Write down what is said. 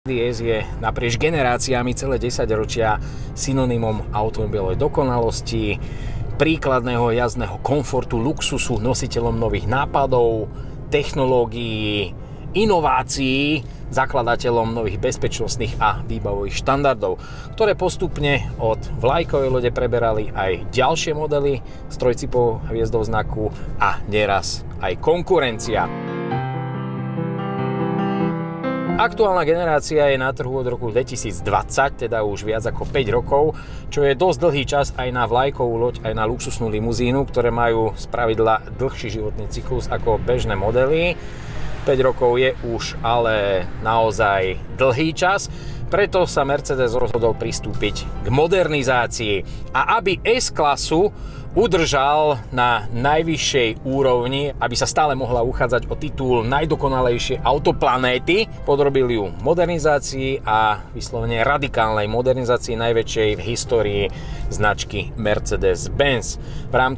Mercedes je naprieč generáciami celé 10 ročia synonymom automobilovej dokonalosti, príkladného jazdného komfortu, luxusu, nositeľom nových nápadov, technológií, inovácií, zakladateľom nových bezpečnostných a výbavových štandardov, ktoré postupne od vlajkovej lode preberali aj ďalšie modely s trojcipou hviezdou znaku a neraz aj konkurencia. Aktuálna generácia je na trhu od roku 2020, teda už viac ako 5 rokov, čo je dosť dlhý čas aj na vlajkovú loď, aj na luxusnú limuzínu, ktoré majú spravidla dlhší životný cyklus ako bežné modely. 5 rokov je už ale naozaj dlhý čas, preto sa Mercedes rozhodol pristúpiť k modernizácii. A aby S-klasu udržal na najvyššej úrovni, aby sa stále mohla uchádzať o titul najdokonalejšie auto planéty, podrobil ju modernizácii a vyslovene radikálnej modernizácii najväčšej v histórii značky Mercedes-Benz. V rámci